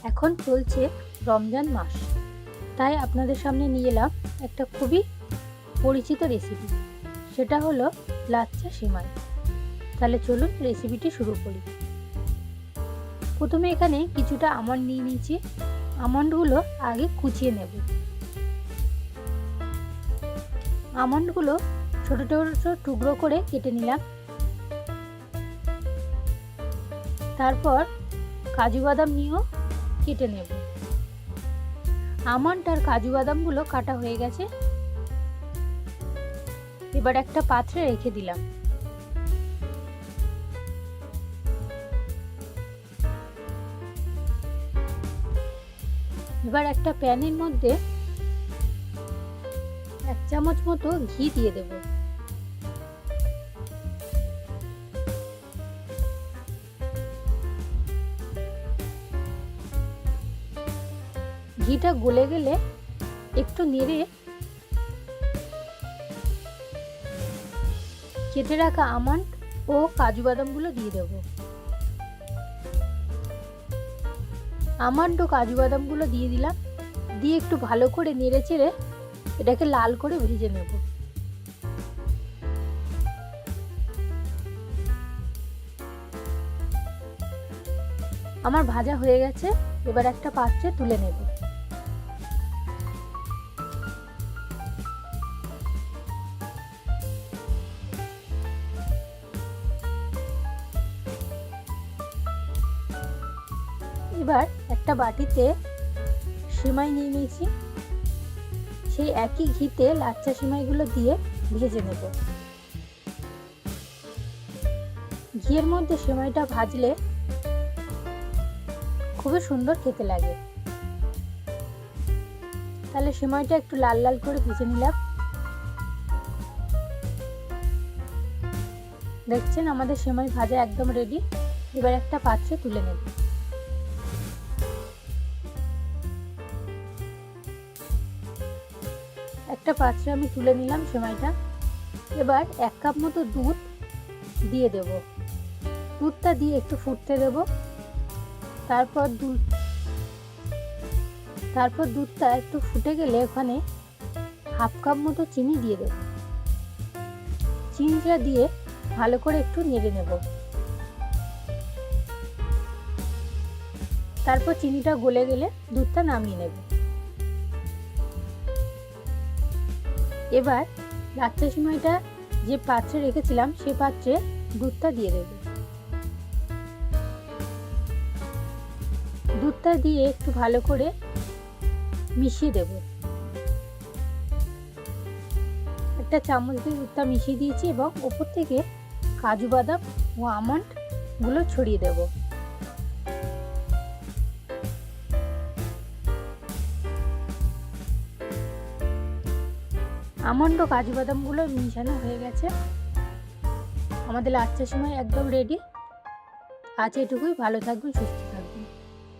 এখন চলছে রমজান মাস, তাই আপনাদের সামনে নিয়ে এলাম একটা খুবই পরিচিত রেসিপি, সেটা হলো লাচ্চা সেমাই। তাহলে চলুন রেসিপিটি শুরু করি। প্রথমে এখানে কিছুটা আমন্ড নিয়ে নিয়েছি। আমন্ডগুলো আগে কুচিয়ে নেব। আমন্ডগুলো ছোট ছোট টুকরো করে কেটে নিলাম। তারপর কাজু বাদাম নিয়েও কেটে নেব। আমন্ড আর কাজু বাদামগুলো কাটা হয়ে গেছে। এবার একটা পাত্রে রেখে দিলাম। এবার একটা প্যানের মধ্যে 1 চামচ মতো ঘি দিয়ে দেব। ঘিটা গলে গেলে একটু নেড়ে কেটে রাখা আমন্ড ও কাজু বাদামগুলো দিয়ে দেব। আমন্ড ও কাজু বাদামগুলো দিয়ে দিলাম। দিয়ে একটু ভালো করে নেড়ে চেড়ে এটাকে লাল করে ভেজে নেব। আমার ভাজা হয়ে গেছে। এবার একটা পাত্রে তুলে নেব। এবার একটা বাটিতে সেমাই নিয়ে নিয়েছি। সেই একই ঘিতে লাচ্চা সেমাইগুলো দিয়ে ভেজে নেব। ঘিয়ের মধ্যে সেমাইটা ভাজলে খুবই সুন্দর খেতে লাগে। তাহলে সেমাইটা একটু লাল লাল করে ভেজে নিলাম। দেখছেন আমাদের সেমাই ভাজা একদম রেডি। এবার একটা পাত্রে তুলে নেব। একটা পাত্রে আমি তুলে নিলাম সেমাইটা। এবার 1 কাপ মতো দুধ দিয়ে দেব। দুধটা দিয়ে একটু ফুটতে দেব। তারপর দুধটা একটু ফুটে গেলে ওখানে 1/2 কাপ মতো চিনি দিয়ে দেব। চিনিটা দিয়ে ভালো করে একটু নেড়ে নেব। তারপর চিনিটা গলে গেলে দুধটা নামিয়ে নেব। এবার লাচ্চা সেমাইটা যে পাত্রে রেখেছিলাম সেই পাত্রে দুধটা দিয়ে দেব। দুধটা দিয়ে একটু ভালো করে মিশিয়ে দেব। একটা চামচ দিয়ে দুধটা মিশিয়ে দিয়েছি এবং ওপর থেকে কাজু বাদাম ও আমন্ড গুলো ছড়িয়ে দেব। আমন্ড ও কাজু বাদামগুলো মিশানো হয়ে গেছে। আমাদের লাচ্চা সেমাই একদম রেডি। আজ এটুকুই। ভালো থাকবেন, সুস্থ থাকবেন।